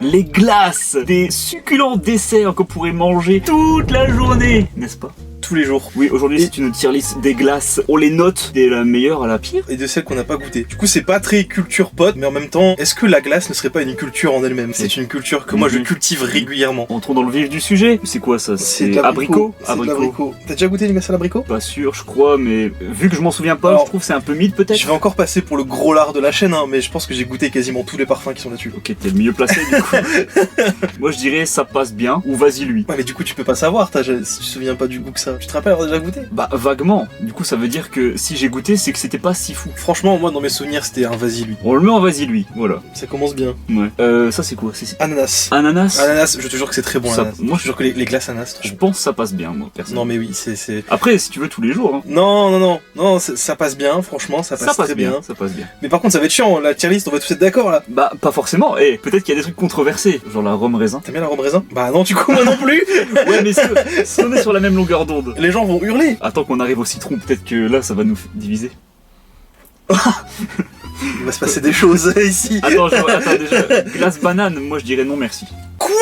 les glaces, des succulents desserts qu'on pourrait manger toute la journée, n'est-ce pas? Tous les jours. Oui, aujourd'hui c'est une tier list des glaces. On les note de la meilleure à la pire. Et de celles qu'on n'a pas goûtées. Du coup, c'est pas très culture pote, mais en même temps, est-ce que la glace ne serait pas une culture en elle-même? C'est une culture que moi je cultive régulièrement. Entrons dans le vif du sujet. C'est quoi ça? C'est de l'abricot. C'est de l'abricot. T'as déjà goûté une glace à l'abricot? Pas sûr, je crois, mais vu que je m'en souviens pas, alors, je trouve que c'est un peu mythe peut-être. Je vais encore passer pour le gros lard de la chaîne, hein, mais je pense que j'ai goûté quasiment tous les parfums qui sont là-dessus. Ok, t'es le mieux placé du coup. Moi je dirais ça passe bien ou vas-y lui. Ouais, mais du coup tu peux pas savoir, si tu te souviens pas du goût que ça. Tu te rappelles avoir déjà goûté? Bah vaguement. Du coup ça veut dire que si j'ai goûté, c'est que c'était pas si fou. Franchement, moi dans mes souvenirs c'était un vas-y lui. On le met en vas-y lui, voilà. Ça commence bien. Ouais. Ça c'est quoi? Ananas. Ananas. Ananas, je te jure que c'est très bon. Ça, ananas. moi je te jure que les glaces ananas. Je pense que ça passe bien, moi personnellement. Non mais oui, c'est. Après, si tu veux tous les jours. Hein. Non, ça passe bien. Franchement, ça passe très bien. Ça passe bien. Mais par contre, ça va être chiant. La tier list, on va tous être d'accord là. Bah pas forcément. Et peut-être qu'il y a des trucs controversés, genre la rhum raisin. T'aimes bien la rhum raisin? Bah non, du coup moi non plus. Ouais, mais si on est sur la même longueur d'onde, les gens vont hurler. Attends qu'on arrive au citron, peut-être que là ça va nous diviser. Il va se passer des choses ici. Attends déjà, glace banane, moi je dirais non merci. Quoi?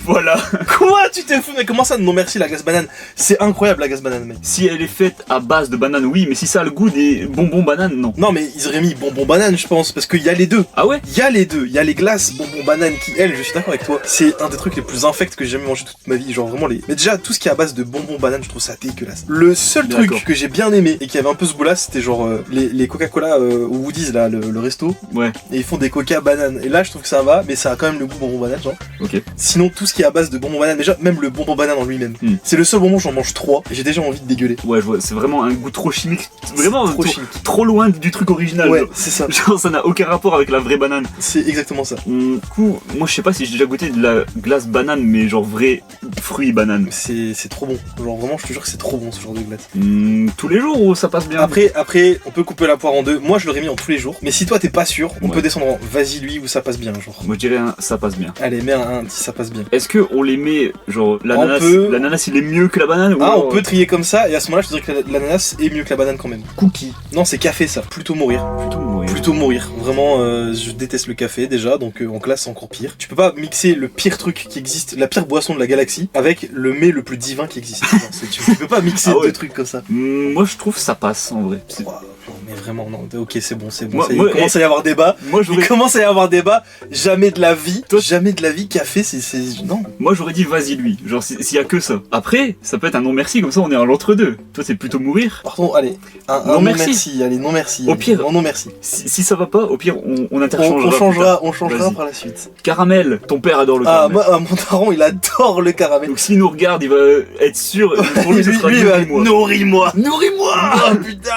Voilà. Quoi? Tu t'es fou? Mais comment ça, non merci la glace banane? C'est incroyable la glace banane, mec. Si elle est faite à base de banane, oui, mais si ça a le goût des bonbons bananes, non. Non, mais ils auraient mis bonbons banane, je pense, parce qu'il y a les deux. Ah ouais? Il y a les deux. Il y a les glaces bonbons banane qui, elles, je suis d'accord avec toi, c'est un des trucs les plus infects que j'ai jamais mangé toute ma vie. Genre vraiment les. Mais déjà, tout ce qui est à base de bonbons banane, je trouve ça dégueulasse. Le seul truc que j'ai bien aimé et qui avait un peu ce goût-là, c'était genre les Coca-Cola au Woody's, là, le resto. Ouais. Et ils font des Coca bananes. Et là, je trouve que ça va, mais ça a quand même le goût bonbon banane, genre. Ok. Sinon, tout ce qui est à base de bonbons banane, déjà, même le bonbon banane en lui-même. C'est le seul bonbon, j'en mange 3 et j'ai déjà envie de dégueuler. Ouais, je vois, c'est vraiment un goût trop chimique. Vraiment trop chimique. Trop loin du truc original. Ouais, c'est ça. Genre, ça n'a aucun rapport avec la vraie banane. C'est exactement ça. Du coup, moi je sais pas si j'ai déjà goûté de la glace banane, mais genre vrai fruit banane. C'est trop bon. Genre vraiment, je te jure que c'est trop bon ce genre de glace. Tous les jours ou ça passe bien? Après, on peut couper la poire en deux. Moi, je l'aurais mis en tous les jours. Mais si toi t'es pas sûr, on peut descendre en vas-y lui ou ça passe bien, genre. Moi je dirais un ça passe bien. Allez, mets un petit ça passe bien. Est-ce que on les met genre l'ananas il est mieux que la banane ou on peut trier comme ça et à ce moment-là, je te dirais que l'ananas est mieux que la banane quand même. Cookie. Non, c'est café ça. Plutôt mourir. Plutôt mourir. Vraiment, je déteste le café déjà, donc en classe c'est encore pire. Tu peux pas mixer le pire truc qui existe, la pire boisson de la galaxie, avec le met le plus divin qui existe. Tu peux pas mixer deux trucs comme ça. Moi je trouve ça passe en vrai. Non, mais vraiment, non. Ok, c'est bon. Moi, il commence à y avoir débat. Il commence à y avoir débat. Jamais de la vie. Jamais de la vie, café, c'est. Non. Moi j'aurais dit vas-y lui. Genre s'il y a que ça. Après, ça peut être un non merci, comme ça on est à l'entre-deux. Toi c'est plutôt mourir. Pardon, allez. Un non merci. Allez, non merci. Au pire. Non merci. Si ça va pas, au pire on interchangera. On changera par la suite. Caramel. Ton père adore le caramel. Mon daron il adore le caramel. Donc s'il nous regarde, il va être sûr. Pour lui, ce sera nourris-moi. Oh putain.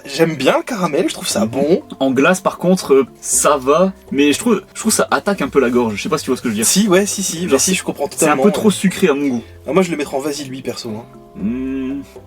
J'aime bien le caramel, je trouve ça bon. En glace par contre, ça va, mais je trouve ça attaque un peu la gorge. Je sais pas si tu vois ce que je veux dire. Si, ouais, si. Genre, si, je comprends totalement. C'est un peu trop sucré à mon goût. Moi je le mettrais en vas-y lui perso.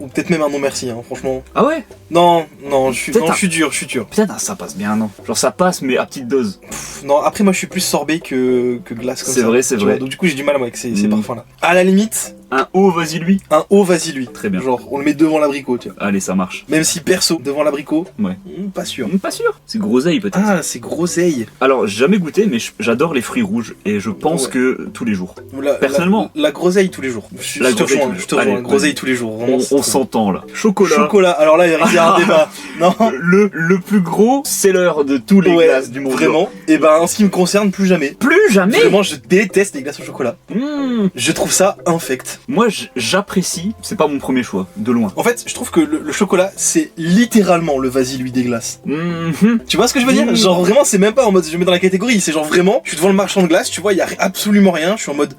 Ou peut-être même un non merci, franchement. Ah ouais? Non, je suis dur. Putain, ça passe bien, non? Genre ça passe, mais à petite dose. Non, après moi je suis plus sorbet que glace comme ça. C'est vrai. Donc du coup j'ai du mal avec ces parfums là. À la limite, un haut vas-y lui. Un haut vas-y lui. Très bien. Genre on le met devant l'abricot, tu vois. Allez, ça marche. Même si perso, devant l'abricot, ouais. Pas sûr. Pas sûr. C'est groseille peut-être. Ah, c'est groseille. Alors, j'ai jamais goûté, mais j'adore les fruits rouges et je pense que tous les jours. Personnellement. La groseille tous les jours. Je te rejoins. La groseille tous les jours. Vraiment, on s'entend là. Chocolat. Alors là, il y a un débat. Non. Le plus gros seller de tous les glaces du monde. Vraiment. Et ben, en ce qui me concerne, plus jamais. Plus jamais. Vraiment, je déteste les glaces au chocolat. Je trouve ça infect. Moi, j'apprécie. C'est pas mon premier choix, de loin. En fait, je trouve que le chocolat, c'est littéralement le vas-y lui des glaces. Tu vois ce que je veux dire? Genre vraiment, c'est même pas en mode je mets dans la catégorie. C'est genre vraiment, je suis devant le marchand de glace, tu vois, il y a absolument rien. Je suis en mode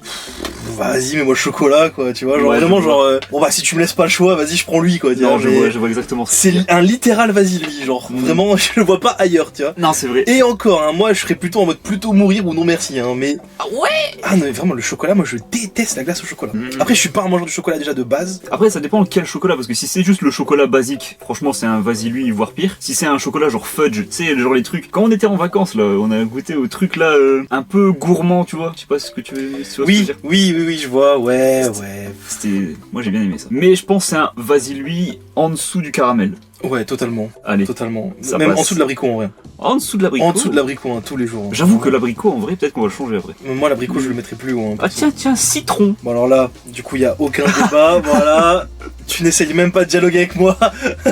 vas-y, mets-moi le chocolat, quoi. Tu vois, genre vraiment, bon bah si tu me laisses pas le choix, vas-y, je prends lui, quoi. Non, je vois exactement. C'est un littéral vas-y lui, genre vraiment, je le vois pas ailleurs, tu vois. Non, c'est vrai. Et encore, moi, je serais plutôt en mode plutôt mourir ou non merci, mais. Ah ouais. Ah non, mais vraiment le chocolat, moi, je déteste la glace au chocolat. Après, je suis pas un mangeur de chocolat déjà de base. Après, ça dépend quel chocolat, parce que si c'est juste le chocolat basique, franchement, c'est un vas-y lui, voire pire. Si c'est un chocolat genre fudge, tu sais, genre les trucs. Quand on était en vacances là, on a goûté au truc là, un peu gourmand, tu vois. Je sais pas ce que tu veux. Oui, je vois, ouais. C'était, moi j'ai bien aimé ça. Mais je pense que c'est un vas-y lui en dessous du caramel. Ouais, totalement. Allez. Totalement. Ça Même passe. en dessous de l'abricot en vrai. En dessous de l'abricot. En dessous de l'abricot, hein, tous les jours. J'avoue que l'abricot, en vrai, peut-être qu'on va le changer après. Moi, l'abricot, je le mettrai plus haut. Hein, Ah tiens, citron. Bon, alors là, du coup, il y a aucun débat. Voilà. Tu n'essayes même pas de dialoguer avec moi.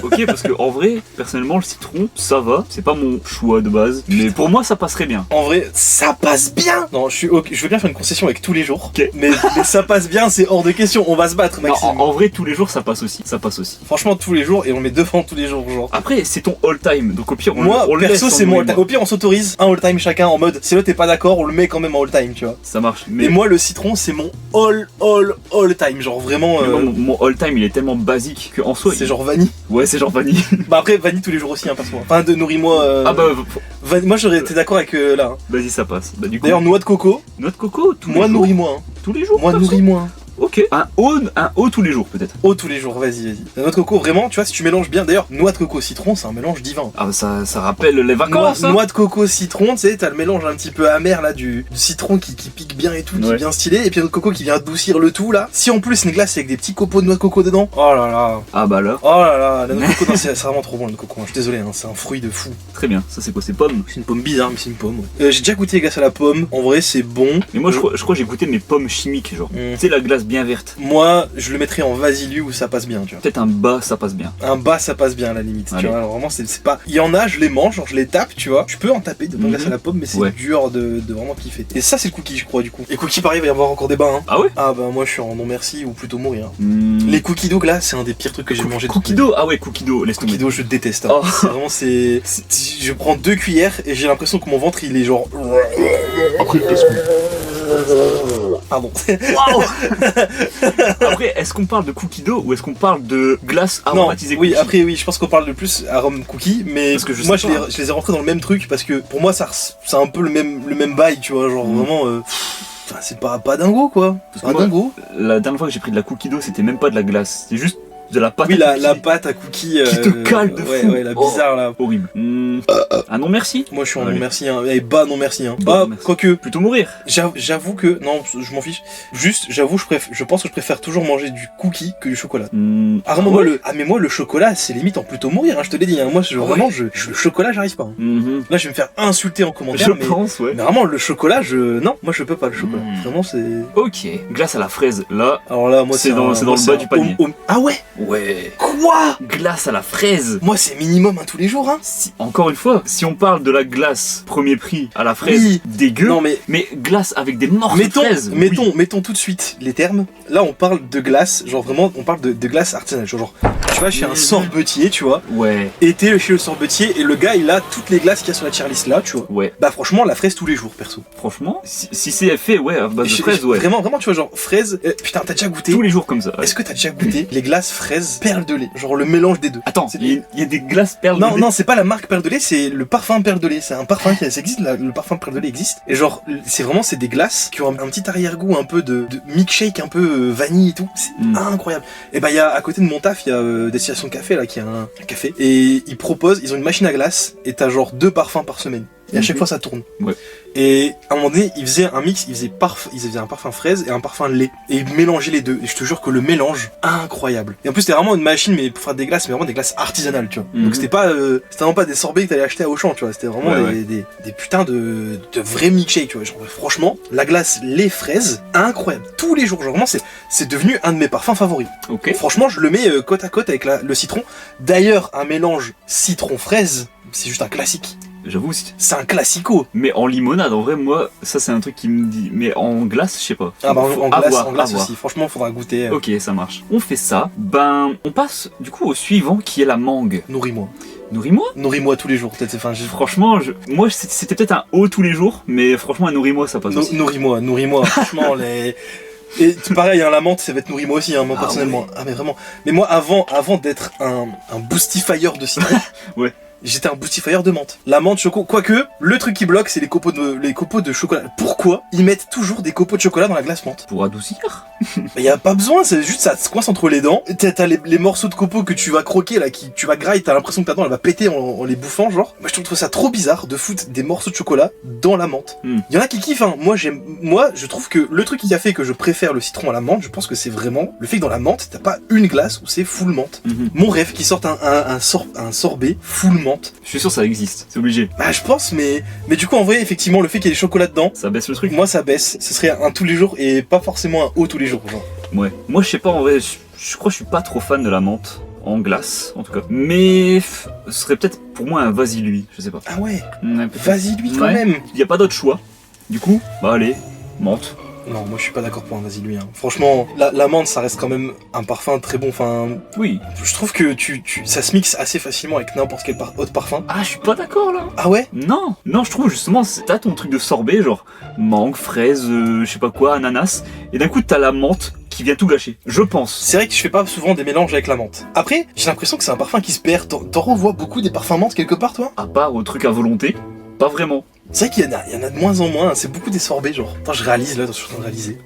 Ok, parce que en vrai, personnellement, le citron, ça va. C'est pas mon choix de base. Mais pour moi, ça passerait bien. En vrai, ça passe bien. Non, je veux bien faire une concession avec tous les jours. Ok. Mais ça passe bien, c'est hors de question. On va se battre, Non, Maxime. en vrai, tous les jours, ça passe aussi. Ça passe aussi. Franchement, tous les jours, et on met devant tous les jours, genre. Après, c'est ton all-time. Donc au pire, Moi, on le laisse perso, en c'est nous mon et all-time. moi. Au pire, on s'autorise un all-time chacun en mode, si l'autre est pas d'accord, on le met quand même en all-time, tu vois. Ça marche. Et Mais moi, le citron, c'est mon all-time. Genre vraiment. mais moi, mon all-time, il est tellement basique qu'en soi. C'est genre vanille. Ouais, c'est genre vanille. Bah après, vanille tous les jours aussi, hein, perso. Enfin, de nourris-moi. Ah bah, Moi, j'aurais été d'accord avec là. Hein. vas-y, ça passe. Bah, du coup, D'ailleurs, noix de coco, noix de coco, tous moi, les jours. nourris-moi. Hein. Tous les jours. Moi, perso. nourris-moi. Hein. Ok. Un haut tous les jours, peut-être. Oh, tous les jours, vas-y. La noix de coco, vraiment, tu vois, si tu mélanges bien. D'ailleurs, noix de coco citron, c'est un mélange divin. Ah, bah, ça rappelle les vacances. hein. Noix de coco citron, tu sais, t'as le mélange un petit peu amer là du citron qui pique bien et tout, qui est Ouais. bien stylé, et puis noix de coco qui vient adoucir le tout là. Si en plus c'est une glace avec des petits copeaux de noix de coco dedans, oh là là, Ah, bah là, oh là là, la noix de coco, non, c'est vraiment trop bon la noix de coco, hein. Je suis désolé, hein, c'est un fruit de fou. très bien. Ça, c'est quoi? C'est pomme. C'est une pomme bizarre, mais c'est une pomme. Ouais. J'ai déjà goûté les glaces à la pomme, en vrai c'est bon. Mais moi, je crois que j'ai goûté mes pommes chimiques, genre. Mm. Tu sais, la glace bien verte. Moi, je le mettrais en vasiliu où ça passe bien, tu vois. Peut-être un bas, ça passe bien. Un bas ça passe bien à la limite, tu Allez. vois. Alors vraiment c'est pas. Il y en a, je les mange, genre je les tape, tu vois. Tu peux en taper de bonnes Mhm. glaces à la pomme, mais c'est Ouais. dur de vraiment kiffer. Et ça c'est le cookie, je crois, du coup. Et cookie, pareil, il va y avoir encore des bas, hein. Ah ouais? Ah bah moi je suis en non merci ou plutôt mourir. Hmm. Les cookies d'eau là, c'est un des pires trucs que j'ai mangé. Cookie dough? Ah ouais, cookie dough, laisse Cookies tomber. d'eau, je déteste. Hein. Oh. C'est vraiment je prends 2 cuillères et j'ai l'impression que mon ventre il est genre. Après, est-ce Pardon. Waouh. Après, est-ce qu'on parle de cookie dough ou est-ce qu'on parle de glace Non, aromatisée oui, cookie? après oui, je pense qu'on parle de plus arôme cookie, mais Parce que je moi sais je pas. les ai rentrés dans le même truc parce que pour moi c'est un peu le même bail, tu vois, genre Mm. vraiment. Enfin, c'est pas dingo quoi. Parce que Pas moi, dingo. La dernière fois que j'ai pris de la cookie dough, c'était même pas de la glace, c'était juste de la pâte Oui, à la cookie. pâte à cookie. Qui te cale de ouais, fou. Ouais, la Oh. bizarre là. Horrible. Ah non merci. Moi je suis en Allez. non merci, hein. Et bas non merci. Hein. Bah, Bah, merci. quoique. Plutôt mourir. J'avoue que. Non, je m'en fiche. Juste, j'avoue, je pense que je préfère toujours manger du cookie que du chocolat. Ah, vraiment, moi, ouais. mais moi, le chocolat, c'est limite en plutôt mourir, hein, je te l'ai dit. Hein. Moi, vraiment, le chocolat, j'arrive pas. Hein. Mhm. Là, je vais me faire insulter en commentaire, Je mais. pense, ouais. Mais vraiment, le chocolat, non, moi, je peux pas le chocolat. Mm. Vraiment, c'est. Ok. Glace à la fraise, là. Alors là, moi, C'est dans moi, le bas du panier. Ah ouais. Ouais. Quoi? Glace à la fraise. Moi, c'est minimum tous les jours, hein. Encore une fois, si on parle de la glace premier prix à la fraise, Oui. dégueu. Non, mais. Mais glace avec des morceaux de fraise. oui. Mettons tout de suite les termes. Là, on parle de glace, genre vraiment, on parle de glace artisanale. Genre, tu vas chez un Mhm. sorbetier, tu vois, Ouais, et t'es chez le sorbetier, et le gars, il a toutes les glaces qu'il y a sur la tier list là, tu vois. ouais. Bah, franchement, la fraise tous les jours, perso. Franchement, si c'est fait, ouais, à base de fraise, ouais. Vraiment, tu vois, genre, fraise. Putain, t'as déjà goûté? Tous les jours comme ça. ouais. Est-ce que t'as déjà goûté les glaces fraises perles de lait? Genre, le mélange des deux. Attends, C'est- il y a des glaces perles Non, de lait. non, c'est pas la marque perle de lait, c'est le parfum perle de lait. C'est un parfum qui ça existe, le parfum perle de lait existe. Et genre, c'est des glaces qui ont un petit arrière-goût un peu de milkshake, un peu vanille et tout. C'est Mm. incroyable. Et bah, il y a à côté de mon taf, il y a Destination Café là, qui a un café. Et ils ont une machine à glace et t'as genre 2 parfums par semaine. Et à chaque Mhm. fois ça tourne. Ouais. Et à un moment donné, ils faisaient un mix, ils faisaient un parfum fraise et un parfum lait. Et ils mélangeaient les deux. Et je te jure que le mélange, incroyable. Et en plus, c'était vraiment une machine, mais pour faire des glaces, mais vraiment des glaces artisanales, tu vois. Mhm. Donc c'était vraiment pas des sorbets que t'allais acheter à Auchan, tu vois. C'était vraiment Ouais, des putains de vrais milkshakes, tu vois. Genre, franchement, la glace lait fraise, incroyable. Tous les jours, genre vraiment, c'est devenu un de mes parfums favoris. Ok. Franchement, je le mets côte à côte avec le citron. D'ailleurs, un mélange citron-fraise, c'est juste un classique. J'avoue, C'est un classico. mais en limonade, en vrai, moi, ça c'est un truc qui me dit. Mais en glace, je sais pas. Ah bah Faut en glace, avoir, en glace avoir. aussi. Franchement, faudra goûter. Ok, ça marche. On fait ça. Ben, on passe du coup au suivant qui est la mangue. Nourris-moi. Nourris-moi. Nourris-moi tous les jours. Peut-être. Enfin, Franchement, moi c'était peut-être un haut tous les jours, mais franchement, un nourris-moi ça passe aussi. Nourris-moi. Franchement, Et pareil, hein, la menthe, ça va être nourris-moi aussi, hein, moi Ah personnellement. ouais. Ah mais vraiment. Mais moi, avant d'être un boostifier de citron, Ouais. j'étais un Boostifyer de menthe. La menthe choco, quoique, le truc qui bloque, c'est les copeaux de chocolat. Pourquoi ils mettent toujours des copeaux de chocolat dans la glace menthe? Pour adoucir. Y a pas besoin, c'est juste ça se coince entre les dents. T'as les morceaux de copeaux que tu vas croquer là, tu vas grailler, t'as l'impression que ta dent elle va péter en les bouffant, genre. Moi je trouve ça trop bizarre de foutre des morceaux de chocolat dans la menthe. Y en a qui kiffent, hein. Moi je trouve que le truc qui a fait que je préfère le citron à la menthe, je pense que c'est vraiment le fait que dans la menthe, t'as pas une glace où c'est full menthe. Mon rêve qui sorte un sorbet full menthe. Je suis sûr ça existe, c'est obligé. Bah je pense, mais du coup en vrai effectivement le fait qu'il y ait des chocolats dedans, Ça baisse le truc. moi ça baisse. Ce serait un tous les jours et pas forcément un haut tous les jours, genre. Ouais. Moi je sais pas en vrai, je crois que je suis pas trop fan de la menthe. En glace, en tout cas. Mais ce serait peut-être pour moi un vas-y-lui, je sais pas. Ah ouais, Ouais, peut-être. vas-y lui quand Ouais. même. Y a pas d'autre choix. Du coup, bah allez, menthe. Non, moi je suis pas d'accord pour un vas-y lui. Hein. Franchement, la menthe ça reste quand même un parfum très bon. Enfin, Oui. je trouve que ça se mixe assez facilement avec n'importe quel autre parfum. Ah, je suis pas d'accord là. Ah ouais? Non, je trouve justement, t'as ton truc de sorbet, genre mangue, fraise, je sais pas quoi, ananas, et d'un coup t'as la menthe qui vient tout gâcher. Je pense. C'est vrai que je fais pas souvent des mélanges avec la menthe. Après, j'ai l'impression que c'est un parfum qui se perd. T'en revois beaucoup des parfums menthe quelque part, toi? À part au truc à volonté, pas vraiment. C'est vrai qu'il y en a de moins en moins. C'est beaucoup des sorbets, genre. Attends, je réalise là, je suis en train de réaliser.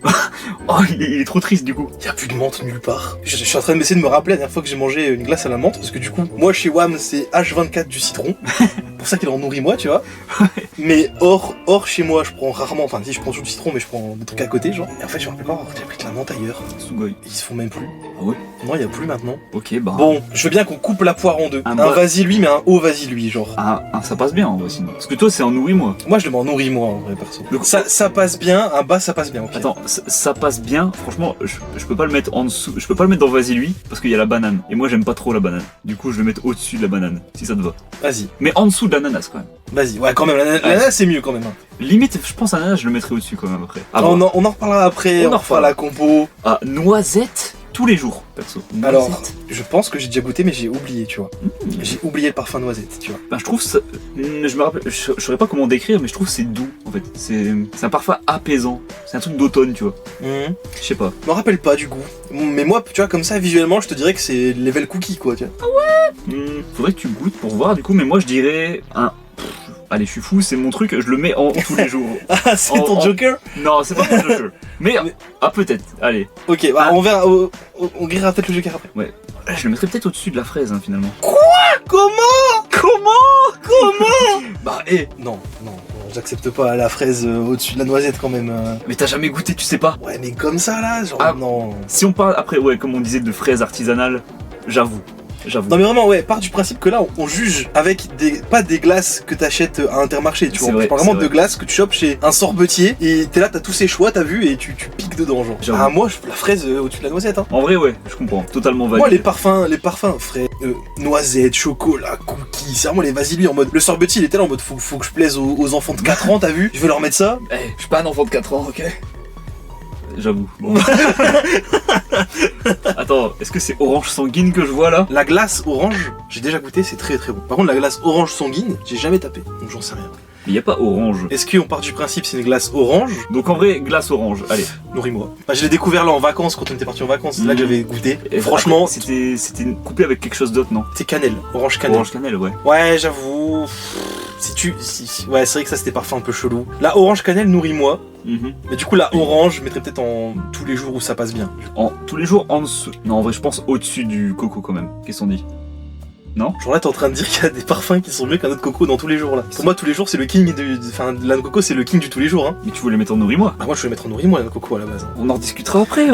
Oh, il est trop triste du coup. Il y a plus de menthe nulle part. Je suis en train d'essayer de me rappeler la dernière fois que j'ai mangé une glace à la menthe, parce que du coup, moi chez WAM, c'est H24 du citron. Pour ça qu'il en nourrit moi, tu vois. Mais hors chez moi, je prends rarement, enfin si je prends toujours du citron, mais je prends des trucs à côté, genre. Et en fait, je me rappelle pas, j'ai pris de la menthe ailleurs. Sugoi. Ils se font même plus. Ah ouais. Non, il y a plus maintenant. Ok, bah. Bon, je veux bien qu'on coupe la poire en deux. Un Un bas- vas-y lui, mais un haut vas-y lui, genre. Ça passe bien en vrai sinon. Parce que toi c'est en nourris-moi. Moi, je le mets en nourris moi, en vrai, perso. Donc- Ça passe bien, un bas, ça passe bien, ok. Attends, ça passe bien, franchement, je peux pas le mettre en dessous, je peux pas le mettre dans vas-y lui, parce qu'il y a la banane. Et moi j'aime pas trop la banane. Du coup je vais le mettre au-dessus de la banane, si ça te va. Vas-y, Mais en dessous de l'ananas quand même. vas-y. Ouais, quand même, l'ananas, c'est mieux quand même. Hein. Limite, je pense ananas, je le mettrai au-dessus quand même après. Ah, on en reparlera après, On en on fera la compo. Ah, noisette tous les jours, perso. Alors, Noisette. je pense que j'ai déjà goûté, mais j'ai oublié, tu vois. J'ai oublié le parfum noisette, tu vois. Ben, je trouve ça. Je me rappelle, je saurais pas comment décrire, mais je trouve que c'est doux en fait. C'est un parfum apaisant. C'est un truc d'automne, tu vois. Je sais pas. Je me rappelle pas du goût. Mais moi, tu vois, comme ça, visuellement, je te dirais que c'est level cookie, quoi, tu vois. Faudrait que tu goûtes pour voir, du coup, mais moi je dirais un. Allez, je suis fou, c'est mon truc, je le mets en tous les jours. Ah, c'est ton en- Joker. Non, c'est pas mon Joker. Mais. Ah, peut-être, allez. Ok, bah Ah. on verra, on grillera peut-être le Joker après. Je le mettrais peut-être au-dessus de la fraise, hein, finalement. Comment Bah, Non, j'accepte pas la fraise au-dessus de la noisette quand même. mais t'as jamais goûté, tu sais pas. Ouais, mais comme ça, là, genre, Ah. non. Si on parle après, ouais, comme on disait, de fraises artisanales, j'avoue. Non mais vraiment ouais, part du principe que là on juge avec pas des glaces que t'achètes à Intermarché, tu C'est vois. vrai, Je parle vraiment c'est de vrai. glaces que tu chopes chez un sorbetier et t'es là, t'as tous ces choix, t'as vu, et tu piques dedans genre. J'avoue. Ah moi la fraise au-dessus de la noisette hein. En vrai, ouais, je comprends. Totalement valide. Moi les parfums frais, noisettes, chocolat, cookies, c'est vraiment les vas-y en mode. Le sorbetier il était là en mode faut que je plaise aux enfants de 4 ans, t'as vu. Je vais leur mettre ça. Eh, je suis pas un enfant de 4 ans, ok. J'avoue. Bon. Attends, est-ce que c'est orange sanguine que je vois là? La glace orange, j'ai déjà goûté, c'est très très bon. Par contre la glace orange sanguine, j'ai jamais tapé, donc j'en sais rien. Il y a pas orange. Est-ce qu'on part du principe c'est une glace orange? Donc en vrai, glace orange, allez. Nourris-moi. Bah, je l'ai découvert là en vacances quand on était parti en vacances, c'est là que j'avais goûté. Et Franchement, après, c'était coupé avec quelque chose d'autre, non? c'est cannelle, orange cannelle. Orange cannelle, ouais. Ouais, j'avoue. Ouais, c'est vrai que ça c'était parfum un peu chelou. La orange cannelle, nourris-moi. Mhm. Mais du coup, la orange, je mettrais peut-être en tous les jours où ça passe bien. Tous les jours en dessous. Non, en vrai, je pense au-dessus du coco quand même. Qu'est-ce qu'on dit? Genre là, t'es en train de dire qu'il y a des parfums qui sont mieux qu'un autre coco dans tous les jours là. Pour moi, tous les jours, c'est le king Enfin, la noix de coco, c'est le king du tous les jours. Hein. Mais tu voulais mettre en nourris-moi. Bah, moi, je vais mettre en nourris-moi la noix de coco à la base. Hein. On en discutera après.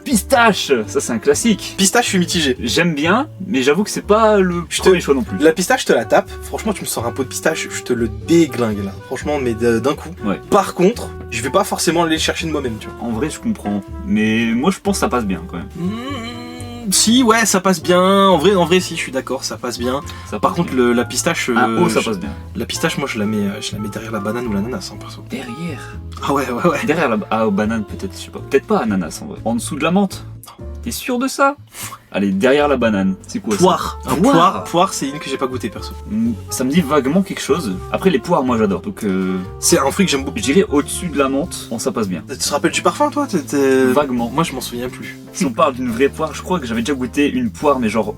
Pistache, ça c'est un classique. Pistache, je suis mitigé. J'aime bien, mais j'avoue que c'est pas le Je premier choix non plus. La pistache, je te la tape. Franchement, tu me sors un pot de pistache, je te le déglingue là. Franchement, mais d'un coup. Ouais. Par contre, je vais pas forcément aller le chercher de moi-même, tu vois. En vrai, je comprends. Mais moi, je pense que ça passe bien quand même. Si, ouais, ça passe bien. En vrai, si, je suis d'accord, ça passe bien. Ça Par passe contre, bien. la pistache, ça passe bien. la pistache, moi, je la mets derrière la banane ou l'ananas, hein, perso. Derrière. Ah ouais. Derrière la banane, peut-être, je sais pas. Peut-être pas ananas en vrai. En dessous de la menthe. T'es sûr de ça? Allez, derrière la banane, c'est quoi Poire. ça? Poire, c'est une que j'ai pas goûté perso. Ça me dit vaguement quelque chose. Après, les poires, moi j'adore. Donc, C'est un fruit que j'aime beaucoup. je dirais au-dessus de la menthe, ça passe bien. Tu te rappelles du parfum toi? Vaguement. Moi je m'en souviens plus. Si on parle d'une vraie poire, je crois que j'avais déjà goûté une poire, mais genre,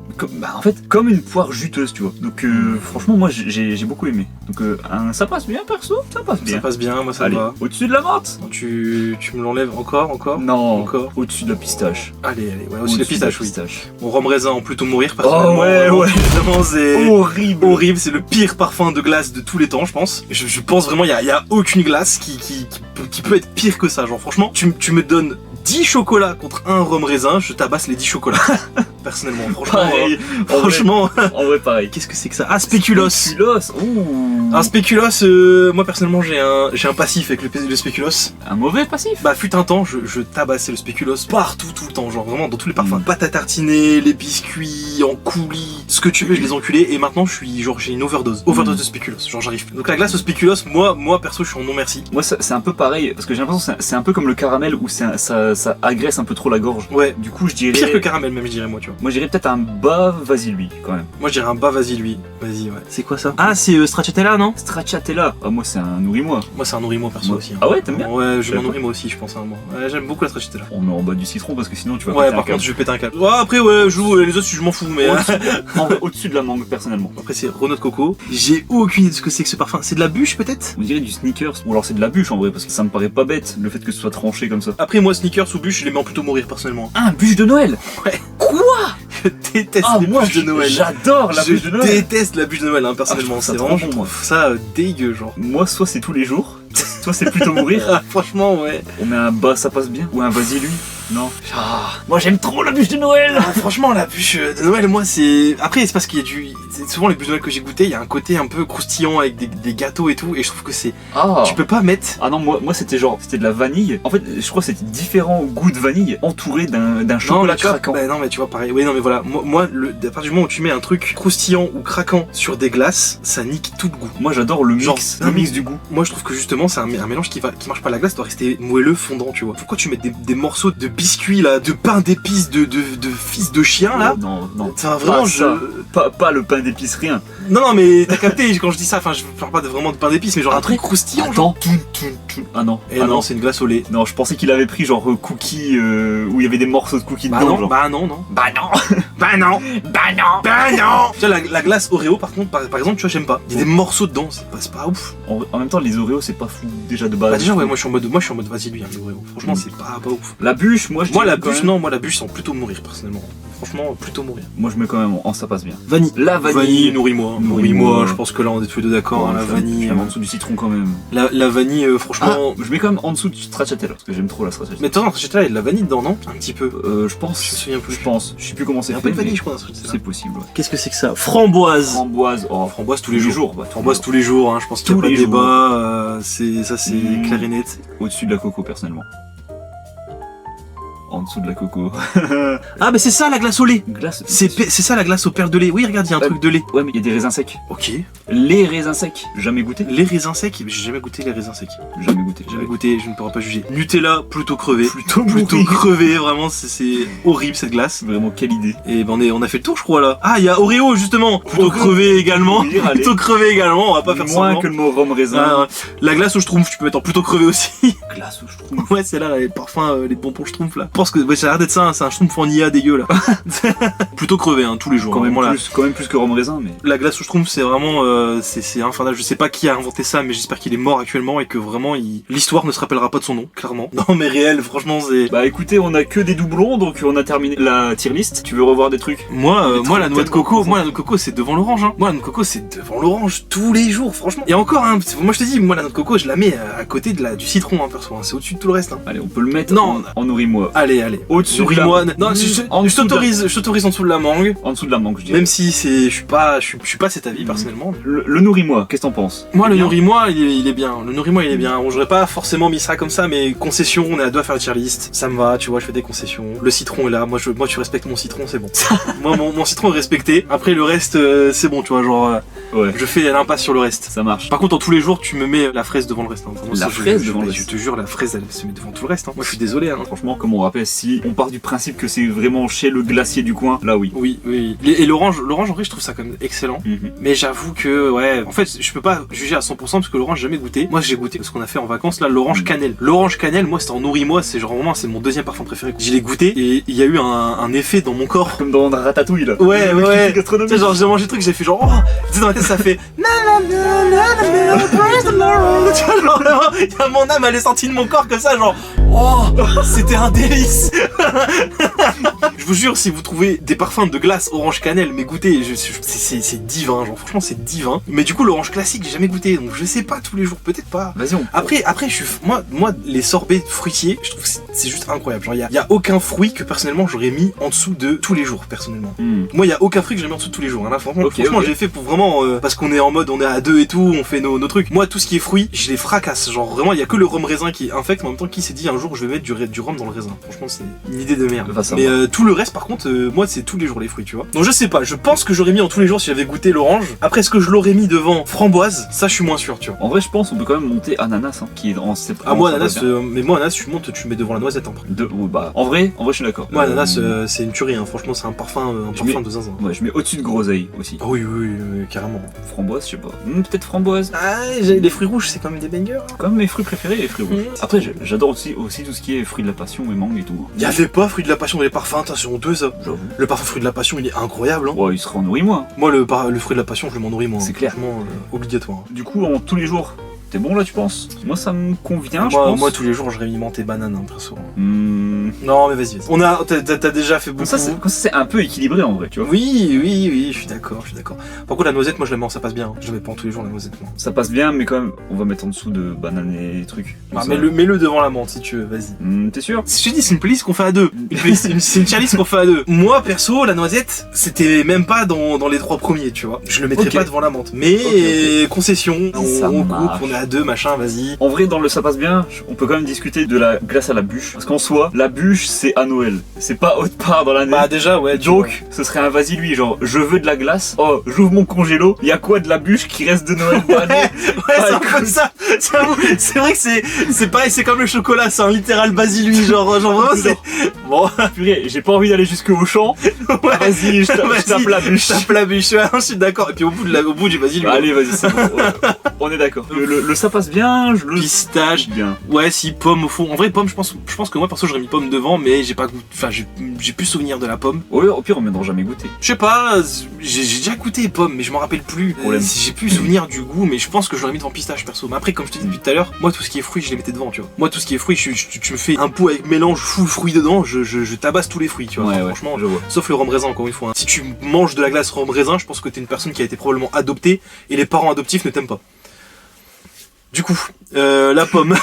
en fait, comme une poire juteuse, tu vois. Donc, franchement, moi j'ai beaucoup aimé. Donc, ça passe bien, perso, ça passe bien. Ça passe bien, moi ça Allez, me va. au-dessus de la menthe. Non, tu me l'enlèves encore? Non, Encore. au-dessus de la pistache. Allez, ouais, aussi les pistaches, oui. pistache. Mon rhum raisin en plutôt mourir personnellement. Oh ouais. Évidemment, c'est Horrible. horrible, c'est le pire parfum de glace de tous les temps, je pense. Je pense vraiment, il y a aucune glace qui peut être pire que ça. Genre, franchement, tu me donnes 10 chocolats contre un rhum raisin, je tabasse les 10 chocolats. Personnellement, franchement. Pareil. Franchement, En vrai, pareil. qu'est-ce que c'est que ça? Ah, spéculoos. Spéculoos. Ouh. Un spéculoos, moi personnellement, j'ai un passif avec le spéculoos. Un mauvais passif. Bah, fut un temps, je tabassais le spéculoos partout, tout le temps, genre vraiment dans tous les parfums. Pâte à tartiner, les biscuits, en coulis, ce que tu veux, je les enculais. Et maintenant, j'ai une overdose. Overdose de spéculoos, genre j'arrive plus. Donc la glace au spéculoos, moi perso, je suis en non merci. Moi, c'est un peu pareil, parce que j'ai l'impression que c'est un peu comme le caramel où ça agresse un peu trop la gorge. Ouais. Du coup, je dirais. Pire que le caramel, même, je dirais, moi, tu vois. Moi, je dirais peut-être un bas, vas-y lui, quand même. Moi, je dirais un bas, vas-y, lui. Vas-y, ouais. C'est quoi ça? Ah, c'est stracciatella, non? Stracciatella. Ah, moi, c'est un nourris-moi. Moi, c'est un nourris-moi perso Moi- aussi. Hein. Ah ouais, t'aimes bien? Ouais, je J'aime m'en pas. nourris moi aussi, je pense, hein, moi. Ouais, j'aime beaucoup la stracciatella. On met en bas du citron parce que sinon, tu vas Ouais, péter un par câble. contre, je vais péter un câble. Ouais, après, ouais, les autres, je m'en fous, mais. En vrai, au-dessus de la mangue, personnellement. Après, c'est Renault de coco. J'ai aucune idée de ce que c'est que ce parfum. C'est de la bûche, peut-être? On dirait du sneakers. Ou alors c'est de la bûche en vrai, parce que ça me paraît pas bête, le fait que ce soit tranché comme ça. Après, moi, sneakers ou bûche, je les mets en plutôt mourir, personnellement. Ah, bûche de Noël. Ouais. Quoi? Je déteste Ah, les moi, bûches de Noël. j'adore la bûche de Je Noël. déteste la bûche de Noël, hein, personnellement. Ah, je trouve ça c'est trop vraiment, bon, je moi. trouve ça dégueu, genre. Moi, soit c'est tous les jours, soit c'est plutôt mourir. Ah, franchement, ouais. On met un bas, ça passe bien. Ou un vas-y lui. Non. Ah, moi j'aime trop la bûche de Noël. Ah, franchement, la bûche de Noël, moi, c'est. Après, c'est parce qu'il y a du. Souvent, les bûches de Noël que j'ai goûté, il y a un côté un peu croustillant avec des gâteaux et tout, et je trouve que c'est. Ah. Tu peux pas mettre. Ah non, moi c'était de la vanille. En fait, je crois que c'était différents goûts de vanille entouré d'un chocolat mais tu vois, craquant. bah non, mais tu vois, pareil. Oui, non, mais voilà. Moi, à partir du moment où tu mets un truc croustillant ou craquant sur des glaces, ça nique tout le goût. Moi j'adore le Genre, mix, le mix du goût. Moi, je trouve que justement, c'est un mélange qui marche pas. La glace doit rester moelleux, fondant, tu vois. Pourquoi tu mets des morceaux de biscuits là, de pain d'épices de fils de chien là? Non, non. Enfin, vraiment, Pas ça. Pas le pain d'épices, rien. Non, mais t'as capté quand je dis ça. Enfin, je parle pas vraiment de pain d'épices, mais genre un truc croustillant. Genre. Attends. Ah non. Et Ah non, c'est une glace au lait. Non, je pensais qu'il avait pris genre cookies où il y avait des morceaux de cookies Bah dedans. non, genre. bah non. Bah non. Bah non. Bah non. Bah non. Tu vois, la glace Oreo, par contre, par exemple, tu vois, j'aime pas. Il y a des morceaux dedans, c'est pas ouf. En même temps, les Oreos, c'est pas fou déjà de base. Bah déjà, ouais, moi je suis en mode vas-y lui, hein, les Oreo. Franchement, c'est pas ouf. La bûche, moi je Moi, dirais la quand bûche, même- non, moi la bûche, sans plutôt mourir, personnellement. Franchement, plutôt mourir. Moi je mets quand même en ça passe bien. Vanille. La vanille. nourris-moi. Nourris-moi. Je pense que là, on est tous les deux d'accord. Hein, la vanille. En dessous du citron quand même. La vanille, franchement. Je mets quand même en dessous du stracciatella parce que j'aime trop la stracciatella. Mais de toute façon, là, il y a de la vanille dedans, non? Un petit peu. Je pense. Je me souviens plus. Je pense. Je sais plus comment Il y c'est a un fait. peu de vanille, mais je crois, dans ce truc-là. C'est possible. Ouais. Qu'est-ce que c'est que ça? Framboise. Framboise. Oh, Framboise tous les jours. Bah, Framboise tous les jours, hein. Je pense qu'il n'y a Tous pas de les jours. débat. C'est Mmh. clair et net. Au-dessus de la coco personnellement. En dessous de la coco. Ah, mais c'est ça la glace au lait. Glace. C'est ça la glace aux perles de lait. Oui, regarde, il y a un truc de lait. Ouais, mais il y a des raisins secs. Ok. Les raisins secs. Jamais goûté. Les raisins secs, j'ai jamais goûté les raisins secs. Jamais goûté. Jamais goûté, je ne pourrais pas juger. Nutella, plutôt crevé. Plutôt Plutôt pourri. crevé, vraiment, c'est horrible cette glace. Vraiment quelle idée. Et ben on a fait le tour, je crois là. Ah, il y a Oreo justement. Plutôt Oreo. crevé également. Oui, allez. Plutôt crevé également, on va pas faire Moins semblant. que le mot rhum raisin. Ah, la glace au schtroumpf, tu peux mettre en plutôt crevé aussi. Glace au schtroumpf. Ouais, c'est là, les parfums, les bonbons schtroumpf là. Je pense que ouais, ça a l'air d'être ça, hein, c'est un schtroumpf en IA dégueu là. Plutôt crevé, hein, tous les jours. Quand même, vraiment, quand même plus que rhum raisin, mais. la glace au schtroumpf, c'est vraiment, c'est infernal. Je sais pas qui a inventé ça, mais j'espère qu'il est mort actuellement et que vraiment, l'histoire ne se rappellera pas de son nom, clairement. Non, mais réel, franchement, c'est. Bah écoutez, on a que des doublons, donc on a terminé la tier list. Tu veux revoir des trucs? Moi, Des moi la trucs noix de tellement coco, confondus. moi la noix de coco c'est devant l'orange. Hein. Moi la noix de coco c'est devant l'orange tous les jours, franchement. Et encore, hein, moi je te dis, moi la noix de coco je la mets à côté du citron, hein, perso. Hein. C'est au-dessus de tout le reste. Hein. Allez, on peut le mettre Non. en nourris-moi. Allez. Au-dessus de Nourris-moi. la... Non, En je dessous de la- t'autorise en dessous de la mangue. En dessous de la mangue, je dirais. Même si je suis pas de cet avis personnellement. Le nourris-moi, qu'est-ce que t'en penses? Moi, le Bien. nourris-moi, il est bien. Le nourris-moi, il est bien. Bon, j'aurais pas forcément mis ça comme ça, mais concession, on est à deux à faire le tier list. Ça me va, tu vois, je fais des concessions. Le citron est là. Moi, tu respectes mon citron, c'est bon. Moi, mon citron est respecté. Après, le reste, c'est bon, tu vois, genre, Ouais, je fais l'impasse sur le reste. ça marche. Par contre, en tous les jours, tu me mets la fraise devant le reste. Hein. Vraiment, La ça, fraise devant le reste. Je te jure, jure, la fraise, elle se met devant tout le reste. Hein. Moi, je suis désolé. Hein. Franchement, comme on rappelle, si on part du principe que c'est vraiment chez le glacier du coin, là oui. Oui. Et l'orange, en vrai, je trouve ça quand même excellent. Mais j'avoue que, ouais, en fait, je peux pas juger à 100% parce que l'orange, j'ai jamais goûté. Moi, j'ai goûté ce qu'on a fait en vacances, là, l'orange cannelle. L'orange cannelle, moi, c'était en nourris-moi, c'est genre vraiment, c'est mon deuxième parfum préféré. Je l'ai goûté et il y a eu un effet dans mon corps. Comme dans Ratatouille là. Ouais. Tu Gastronomie. sais, genre, j'ai mangé le truc, j'ai fait genre, oh, tu sais, dans ma tête, ça fait. Tu vois, genre, vraiment, mon âme, elle est sortie de mon corps comme ça, genre, oh, c'était un délice. Je vous jure, si vous trouvez des parfums de glace orange cannelle, mais goûtez, c'est divin, genre, franchement, c'est divin. Mais du coup, l'orange classique, j'ai jamais goûté, donc je sais pas tous les jours, peut-être pas. Vas-y, on. Après, moi, les sorbets fruitiers, je trouve que c'est juste incroyable. Genre, il y a aucun fruit que personnellement j'aurais mis en dessous de tous les jours, personnellement. Moi, il y a aucun fruit que j'ai mis en dessous de tous les jours. Hein. Là, franchement, j'ai fait pour vraiment parce qu'on est en mode, on est à deux et tout, on fait nos trucs. Moi, tout ce qui est fruits, je les fracasse. Genre, vraiment, il y a que le rhum raisin qui est infect. En même temps, qui s'est dit un jour, je vais mettre du rhum dans le raisin. Franchement, c'est une idée de merde. Mais tout le reste, par contre, moi, c'est tous les jours les fruits, tu vois. Donc, je sais pas. Je pense que j'aurais mis en tous les jours si j'avais goûté l'orange. Après, est-ce que je l'aurais mis devant framboise? Ça, je suis moins sûr, tu vois. En vrai, je pense on peut quand même monter ananas, hein, qui est dans. Ah, moi, ananas, mais moi, ananas, tu mets devant la noisette. Hein. Bah, en vrai, je suis d'accord. Moi, ananas, c'est une tuerie. Hein. Franchement, c'est un parfum de zinzin. Ouais, je mets au-dessus de groseille aussi. Oui, carrément. Framboise, je sais pas. Peut-être framboise. Ah, les fruits rouges, c'est quand même des bangers. Comme mes fruits préférés, les fruits rouges. Après, j'adore aussi tout ce qui est fruits de la passion et mangue et tout. Il y avait pas fruits de la passion dans les parfums, attention, deux ça. J'avoue. Le parfum fruit de la passion, il est incroyable. Hein. Ouais, il sera en nourris-moi. Moi, le fruit de la passion, je m'en nourris moi. C'est clair. Franchement, obligatoire. Du coup, en tous les jours, t'es bon là, tu penses? Moi, ça me convient, je pense. Moi, tous les jours, j'aurais mis menthe et banane, hein, perso. Non, mais vas-y. T'as déjà fait beaucoup. Ça, c'est un peu équilibré en vrai, tu vois. Oui, je suis d'accord. Par contre, la noisette, moi, je la mets, ça passe bien. Je la mets pas en tous les jours, la noisette, moi. Ça passe bien, mais quand même, on va mettre en dessous de banane et trucs. Ah, mets-le devant la menthe si tu veux, vas-y. T'es sûr? Si je te dis, c'est une playlist qu'on fait à deux. C'est une chalice qu'on fait à deux. Moi, perso, la noisette, c'était même pas dans les 3 premiers, tu vois. Je le mettrais pas devant la menthe. Mais concession, on coupe, on est à deux, machin, vas-y. En vrai, dans le ça passe bien, on peut quand même discuter de la glace à la bûche. Parce qu'en soi, la bûche, c'est à Noël. C'est pas autre part dans l'année. Bah, déjà, ouais. Donc, ce serait un vas-y lui, genre, je veux de la glace. Oh, j'ouvre mon congélo. Il y a quoi de la bûche qui reste de Noël? Ouais, c'est comme ça. C'est vrai que c'est pareil, c'est comme le chocolat, c'est un littéral basilui, genre vraiment c'est. Bon, purée, j'ai pas envie d'aller jusque au champ. Ouais, vas-y, je tape la bûche. Je tape la bûche, ouais, je suis d'accord. Et puis au bout du basilui. Allez, vas-y, c'est bon. On est d'accord. Le ça passe bien, le pistache. Bien. Ouais, si pomme au fond. En vrai, pomme, je pense que moi perso j'aurais mis pomme devant, mais j'ai pas goûté. Enfin, j'ai plus souvenir de la pomme. Ouais, au pire, on viendra jamais goûter. Je sais pas, j'ai déjà goûté pomme, mais je m'en rappelle plus. J'ai plus souvenir du goût, mais je pense que je l'aurais mis devant pistache perso. Mais après, comme je te dis depuis tout à l'heure, moi tout ce qui est fruits, je les mettais devant, tu vois. Moi tout ce qui est fruits, tu me fais un pot avec mélange full fruits dedans, je tabasse tous les fruits, tu vois. Ouais, franchement, je vois. Sauf le rhum raisin, encore une fois. Hein. Si tu manges de la glace rhum raisin, je pense que t'es une personne qui a été probablement adoptée et les parents adoptifs ne t'aiment pas. Du coup, la pomme.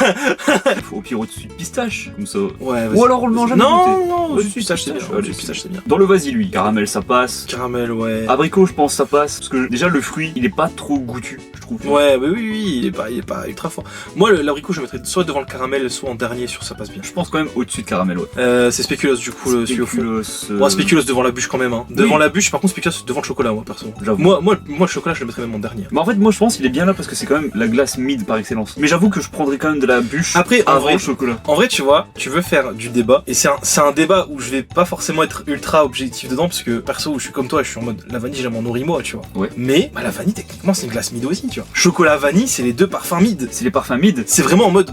Au pire au-dessus de pistache, comme ça. Ouais, ou alors on le mange à Non, du pistache c'est bien. Du pistache c'est bien. Dans le vas-y lui, caramel ça passe. Caramel, ouais. Abricot, je pense ça passe. Parce que déjà le fruit, il est pas trop goûtu, je trouve. Ouais, bah oui, il est pas ultra fort. Moi, l'abricot, je mettrais soit devant le caramel, soit en dernier sur ça passe bien. Je pense quand même au-dessus de caramel, ouais. C'est spéculoos du coup, celui au fond. Ouais, spéculoos devant la bûche quand même. Hein. Devant la bûche, par contre, spéculoos devant le chocolat, moi perso. Moi, le chocolat, je le mettrais même en dernier. Mais en fait, moi, je pense qu'il est bien là parce que c'est quand même la glace mid par excellence. Mais j'avoue que je prendrais quand même de la bûche après avant le chocolat. En vrai, tu vois, tu veux faire du débat et c'est un débat où je vais pas forcément être ultra objectif dedans parce que perso, je suis comme toi, je suis en mode la vanille, j'aime en nourris moi, tu vois. Ouais. Mais la vanille, techniquement, c'est une glace mid aussi, tu vois. Chocolat vanille, c'est les deux parfums mid. C'est les parfums mid. C'est vraiment en mode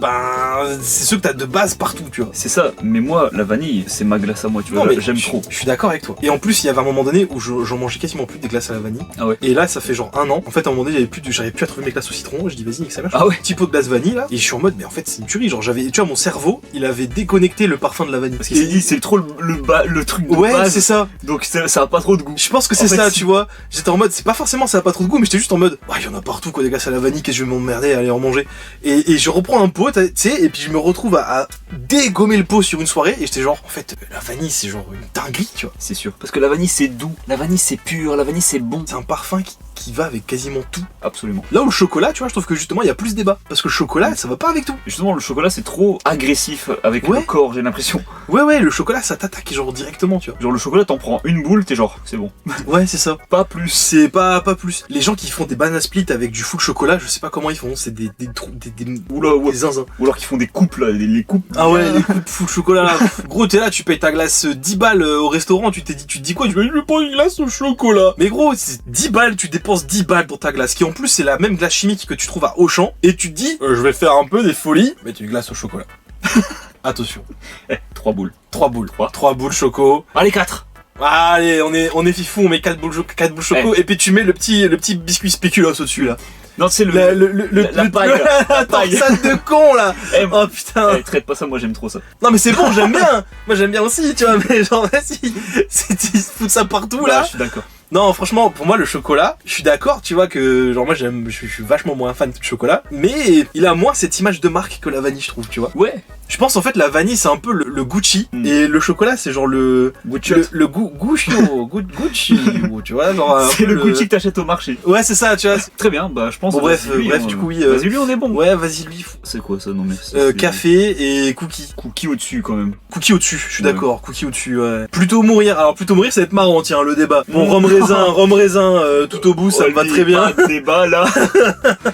c'est ceux que t'as de base partout, tu vois. C'est ça. Mais moi, la vanille, c'est ma glace à moi, tu vois. J'aime trop. Je suis d'accord avec toi. Et en plus, il y avait un moment donné où j'en mangeais quasiment plus des glaces à la vanille. Ah ouais. Et là, ça fait genre 1 an. En fait, à un moment donné, j'arrivais plus à trouver mes glaces au citron. Je dis vas-y, nique sa mère. Ah ouais. Petit pot de glace vanille là. Et je suis en mode mais en fait, c'est une tuerie. Genre tu vois, mon cerveau, il avait déconnecté le parfum de la vanille. Parce qu'il s'est dit c'est trop le truc de ouais, base. c'est ça. Donc ça a pas trop de goût. Je pense que c'est ça, tu vois. J'étais en mode c'est pas forcément ça a pas trop de goût, mais j'étais juste en mode il y en a partout quoi des glaces à la vanille, qu'est-ce que je vais m'emmerder à aller en manger. Et je reprends un pot, tu sais, et puis je me retrouve à dégommer le pot sur une soirée et j'étais genre en fait la vanille c'est genre une dinguerie, tu vois. C'est sûr. Parce que la vanille c'est doux, la vanille c'est pur, la vanille c'est bon. C'est un parfum qui qui va avec quasiment tout. Absolument. Là où le chocolat, tu vois, je trouve que justement il y a plus de débat. Parce que le chocolat, ça va pas avec tout. Justement, le chocolat c'est trop agressif avec Ouais. le corps, j'ai l'impression. Ouais, le chocolat ça t'attaque genre directement, tu vois. Genre le chocolat, t'en prends une boule, t'es genre, c'est bon. Ouais, c'est ça. Pas plus. C'est pas plus. Les gens qui font des banana split avec du full chocolat, je sais pas comment ils font. C'est des Oula, ouais. zinzins. Ou alors qu'ils font des coupes là, les coupes. Ah ouais, les coupes full chocolat là. Gros, t'es là, tu payes ta glace 10 balles au restaurant, tu te dis quoi? Tu veux, je vais prendre une glace au chocolat. Mais gros, c'est 10 balles, tu dépenses 10 balles dans ta glace, qui en plus c'est la même glace chimique que tu trouves à Auchan, et tu te dis, je vais faire un peu des folies, mettre une glace au chocolat. Attention. 3 boules. 3 boules. 3 boules choco. Allez, 4. Allez, on est fifou, on met 4 boules choco, et puis tu mets le petit biscuit spéculoos au-dessus là. Non, c'est La paille, là. La paille. torsade de con là. Eh, Oh putain. traite pas ça, moi j'aime trop ça. Non mais c'est bon, j'aime bien. Moi j'aime bien aussi, tu vois, mais genre vas-y, ils se foutent ça partout Bah, là. je suis d'accord. Non, franchement, pour moi, le chocolat, je suis d'accord, tu vois, que genre moi je suis vachement moins fan de chocolat, mais il a moins cette image de marque que la vanille, je trouve, tu vois. Ouais. Je pense en fait la vanille c'est un peu le Gucci, et le chocolat c'est genre Gucci. le Gucci, tu vois, genre un C'est peu le Gucci que t'achètes au marché. Ouais, c'est ça, tu vois. Très bien, bah je pense. Bon, bref, Vas-y, du coup, oui. Vas-y, lui, on est bon. Ouais, vas-y lui. C'est quoi ça? Non, mais. c'est- Café et cookies. Cookie au-dessus quand même. Cookies au-dessus, je suis Ouais. d'accord, cookies au-dessus, ouais. Plutôt mourir, alors plutôt mourir ça va être marrant, tiens, le débat. Bon, rhum raisin tout au bout, ça me va très bien. Pas de débat là.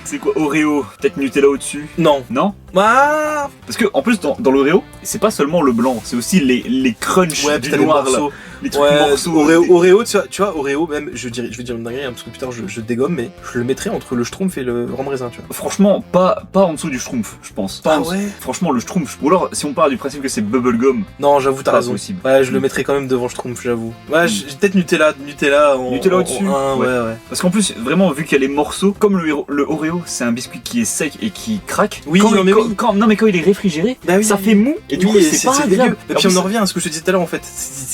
C'est quoi? Oreo? Peut-être Nutella au-dessus? Non. Non? Ah Parce que en plus dans l'Oreo, c'est pas seulement le blanc, c'est aussi les crunchs ouais, du putain, les noir là. morceaux. Les trucs Ouais, morceaux. Oreo, tu vois, Oreo, même, je vais dire une dinguerie, hein, parce que putain, je dégomme, mais je le mettrais entre le Schtroumpf et le rhum raisin, tu vois. Franchement, pas en dessous du Schtroumpf, je pense. Pas Ah en dessous. ouais? Franchement, le Schtroumpf. Ou alors, si on part du principe que c'est bubblegum, Non, j'avoue, t'as pas raison. possible. Ouais, je le mettrais quand même devant Schtroumpf, j'avoue. Ouais, peut-être Nutella en Nutella au-dessus. ouais. Parce qu'en plus, vraiment, vu qu'il y a les morceaux, comme le Oreo, c'est un biscuit qui est sec et qui craque. Oui, quand, non, mais oui. non, mais quand il est réfrigéré, Bah oui, ça oui. fait mou. Et du Oui, coup, c'est pas dégueu. agréable. Et puis on en revient à ce que je te disais tout à l'heure en fait.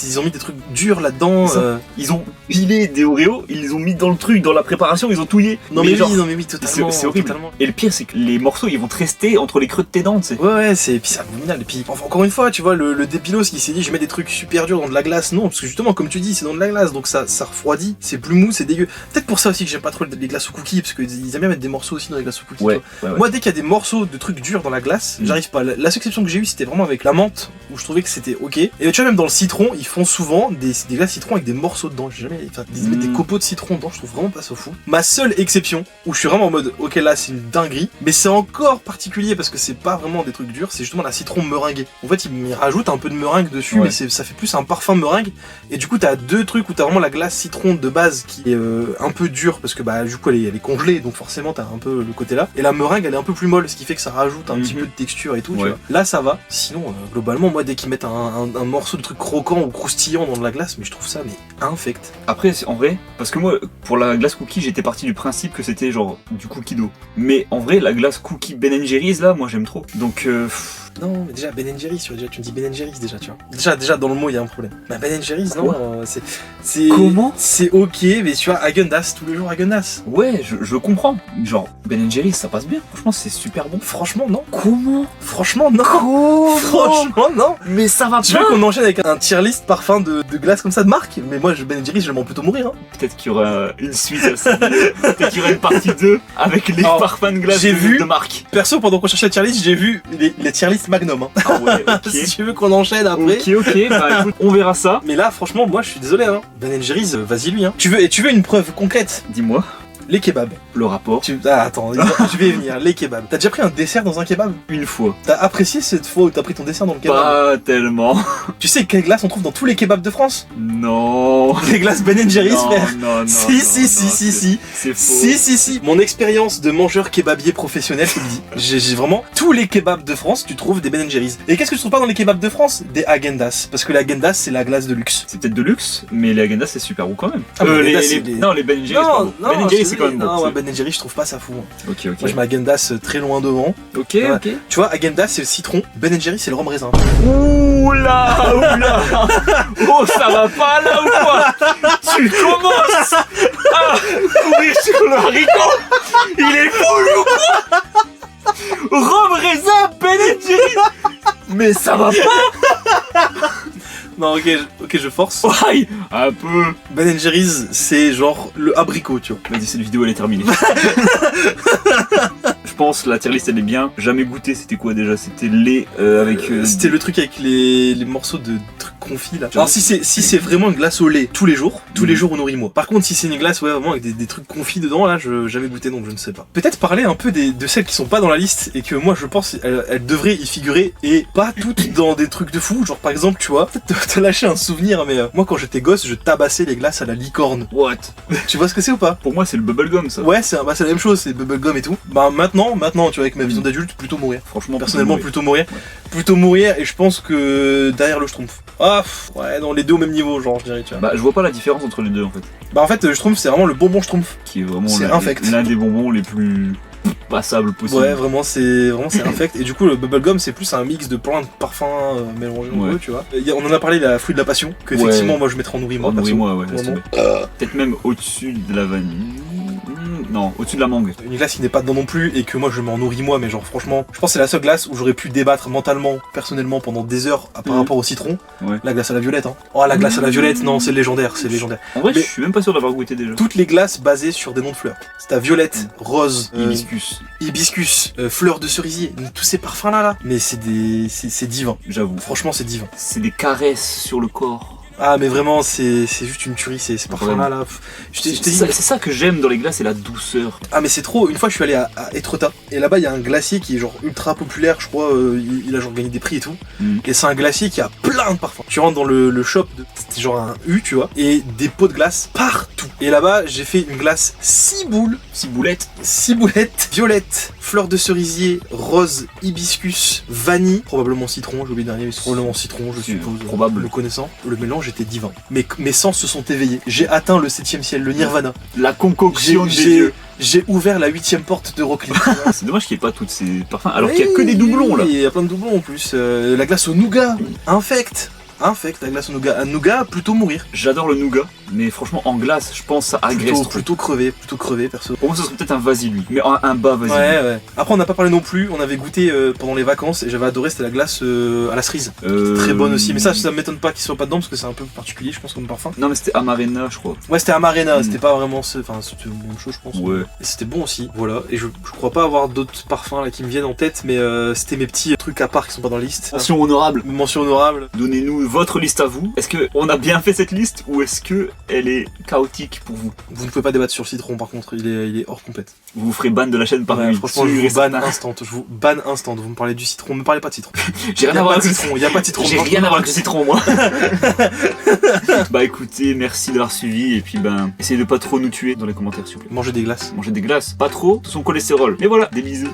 Ils ont mis des trucs durs là-dedans. Ça. Ils ont pilé des Oreos, ils les ont mis dans le truc, dans la préparation, ils ont touillé. Non mais genre, oui, totalement. c'est horrible. Totalement. Et le pire, c'est que les morceaux, ils vont te rester entre les creux de tes dents, tu sais. Ouais, c'est puis c'est abominable. Et puis encore une fois, tu vois, le débilos qui s'est dit je mets des trucs super durs dans de la glace. Non, parce que justement, comme tu dis, c'est dans de la glace, donc ça refroidit, c'est plus mou, c'est dégueu. Peut-être pour ça aussi que j'aime pas trop les glaces aux cookies, parce qu'ils aiment bien mettre des morceaux aussi dans les glaces aux cookies. Ouais, tu vois. ouais. Moi, dès qu'il y a des morceaux de trucs durs dans la glace, j'arrive pas. La seule exception que j'ai eue, c'était vraiment avec la menthe, où je trouvais que c'était ok. Et tu vois, même dans le citron, ils font souvent des glaces citron avec des morceaux dedans. J'ai jamais. Enfin, ils mettent des copeaux de citron dedans, je trouve vraiment pas ça fou. Ma seule exception, où je suis vraiment en mode, ok, là, c'est une dinguerie, mais c'est encore particulier parce que c'est pas vraiment des trucs durs, c'est justement la citron meringuée. En fait, ils rajoutent un peu de meringue dessus, Ouais. mais ça fait plus un parfum meringue. Et du coup, t'as deux trucs où t'as vraiment la glace citron de base qui est un peu dure parce que bah du coup elle est congelée, donc forcément t'as un peu le côté là. Et la meringue elle est un peu plus molle, ce qui fait que ça rajoute un petit peu de texture et tout. Tu Ouais. vois. Là ça va. Sinon globalement moi dès qu'ils mettent un morceau de truc croquant ou croustillant dans de la glace, mais je trouve ça mais infect. Après, en vrai, parce que moi, pour la glace cookie, j'étais parti du principe que c'était genre du cookie dough. Mais en vrai, la glace cookie Ben Jerry's là, moi j'aime trop. Donc, Non, mais déjà Ben Jerry's, tu me dis Ben Jerry's déjà, tu vois. Déjà dans le mot il y a un problème. Bah Ben Jerry's, non, c'est Comment c'est ok, mais tu vois Häagen-Dazs tous les jours Häagen-Dazs. ouais, je comprends. Genre, Ben Jerry's, ça passe bien. Franchement, c'est super bon. Franchement non. Comment? Franchement non. Comment? Franchement non. Mais ça va Tu veux qu'on enchaîne avec un tier list parfum de glace comme ça de marque? Mais moi, Ben Jerry's, j'aimerais plutôt mourir. Hein. Peut-être qu'il y aura une suite à ça. Peut-être qu'il y aura une partie 2 avec les Alors, parfums de glace j'ai vu- de marque. Perso, pendant qu'on cherche la tier list, j'ai vu les tier list Magnum. Hein. Ah ouais, ok. Si tu veux qu'on enchaîne après. Ok, bah écoute, on verra ça. Mais là, franchement, moi, je suis désolé. Hein. Ben Jerry's, vas-y lui. Hein. Tu veux une preuve concrète? Dis-moi, Les kebabs. le rapport, Attends, je vais y venir. Les kebabs. T'as déjà pris un dessert dans un kebab? une fois. T'as apprécié cette fois où t'as pris ton dessert dans le kebab? Pas tellement. Tu sais quelle glace on trouve dans tous les kebabs de France? Non. Les glaces Ben Jerry's, Non, frère. non, Si. C'est faux. Si. Mon expérience de mangeur kebabier professionnel, je te le dis. J'ai vraiment tous les kebabs de France, tu trouves des Ben Jerry's. Et qu'est-ce que tu trouves pas dans les kebabs de France? Des Häagen-Dazs. Parce que la Häagen-Dazs, c'est la glace de luxe. C'est peut-être de luxe, mais les Häagen-Dazs c'est super bon quand même. Ah, mais les Häagen-Dazs, c'est des- Non, les Ben Jerry's, pardon. Ben Jerry's c'est quand même bon. Non, ouais, c'est- Ben Jerry's, je trouve pas ça fou. Hein. Ok, Moi, je mets Häagen-Dazs très loin devant. ok. Ouais. Ok. Tu vois, Häagen-Dazs, c'est le citron. Ben Jerry's, c'est le rhum raisin. Oula. Oh, ça va pas là ou quoi? Tu commences à courir sur le haricot. Il est fou ou quoi? Rhum raisin, Ben Jerry's. Mais ça va pas. Non, ok, Ok, je force. Aïe, un peu. Ben Jerry's, c'est genre le abricot, tu vois. Vas-y, cette vidéo elle est terminée. Je pense la tier list elle est bien. Jamais goûté, c'était quoi déjà? C'était lait avec. C'était le truc avec les morceaux de trucs confits là. Alors si c'est vraiment une glace au lait tous les jours on nourrit moi. Par contre si c'est une glace ouais vraiment avec des trucs confits dedans là, je jamais goûté donc je ne sais pas. Peut-être parler un peu de celles qui sont pas dans la liste et que moi je pense elles devraient y figurer et pas toutes dans des trucs de fou. Genre par exemple tu vois, peut-être te lâcher un souvenir mais moi quand j'étais gosse je tabassais les glaces à la licorne. What? Tu vois ce que c'est ou pas? Pour moi c'est le bubblegum ça. Ouais c'est la même chose, c'est bubblegum et tout. Bah maintenant tu vois avec ma vision d'adulte plutôt mourir. Franchement Personnellement plutôt mourir. Plutôt mourir et je pense que derrière le Schtroumpf. Ah ouais non les deux au même niveau genre je dirais tu vois. Bah je vois pas la différence entre les deux en fait. Bah en fait le Schtroumpf c'est vraiment le bonbon Schtroumpf. Qui est vraiment C'est infect. l'un des bonbons les plus passables possibles. Ouais vraiment c'est infect et du coup le bubblegum c'est plus un mix de plein de parfums mélangés Ouais. tu vois. On en a parlé la fruit de la passion que effectivement moi je mettrais en nourri moi. Moi ouais, laisse Vraiment. tomber. Peut-être même au-dessus de la vanille. Non, au-dessus de la mangue. Une glace qui n'est pas dedans non plus et que moi je m'en nourris moi mais genre franchement je pense que c'est la seule glace où j'aurais pu débattre mentalement personnellement pendant des heures par rapport au citron. Ouais. La glace à la violette hein. Oh la glace à la violette non c'est légendaire. En vrai, Mais- je suis même pas sûr d'avoir goûté déjà. Toutes les glaces basées sur des noms de fleurs. C'est à violette, rose, Hibiscus, fleur de cerisier, tous ces parfums là. Mais c'est divin. j'avoue. Franchement c'est divin. C'est des caresses sur le corps. Ah mais vraiment c'est juste une tuerie ces parfums là. Je t'ai dit. C'est ça que j'aime dans les glaces, c'est la douceur. Ah mais c'est trop. Une fois je suis allé à Etretat et là-bas il y a un glacier qui est genre ultra populaire. Je crois il a genre gagné des prix et tout. Et c'est un glacier qui a plein de parfums. Tu rentres dans le shop, c'était genre un U tu vois, et des pots de glace partout. Et là-bas j'ai fait une glace 6 boules. 6 boulettes. 6 boulettes, violette, fleur de cerisier, rose, hibiscus, vanille, probablement citron, j'ai oublié le dernier, mais c'est probablement citron, je suppose. Probable. Le connaissant, le mélange était divin. Mes sens se sont éveillés. J'ai atteint le 7ème ciel, le nirvana. La concoction des dieux. J'ai ouvert la 8ème porte d'Euroclid. C'est dommage qu'il n'y ait pas tous ces parfums, alors qu'il y a que des doublons là. Il y a plein de doublons en plus. La glace au nougat, infect, la glace au nougat. Un nougat, plutôt mourir. J'adore le nougat, mais franchement en glace, je pense ça agresse trop. Plutôt crever perso. Pour moi, ce serait peut-être un vas-y lui, mais un bas vas-y. Ouais. Après, on n'a pas parlé non plus. On avait goûté pendant les vacances et j'avais adoré. C'était la glace à la cerise. Très bonne aussi. Mais ça m'étonne pas qu'il soit pas dedans parce que c'est un peu particulier, je pense, comme parfum. Non, mais c'était Amarena, je crois. Ouais, c'était Amarena. C'était pas vraiment. Enfin, c'était une bonne chose, je pense. Ouais. Et c'était bon aussi. Voilà. Et je crois pas avoir d'autres parfums là qui me viennent en tête, mais c'était mes petits trucs à part qui sont pas dans la liste. Mention honorable. Mention honorable. Donnez-nous votre liste à vous. Est-ce qu'on a bien fait cette liste ou est-ce que elle est chaotique pour vous? Vous ne pouvez pas débattre sur le citron, par contre. Il est hors complète. Vous vous ferez ban de la chaîne par Ouais, lui. franchement, je vous banne instant. Je vous banne instant. Vous me parlez du citron. Me parlez pas de citron. J'ai rien à voir avec le citron. Il y a pas de citron. J'ai rien à voir avec le citron, moi. Bah écoutez, merci d'avoir suivi et puis ben, essayez de pas trop nous tuer dans les commentaires s'il vous plaît. Manger des glaces. Manger des glaces, pas trop, tout son cholestérol. Mais voilà, des bisous.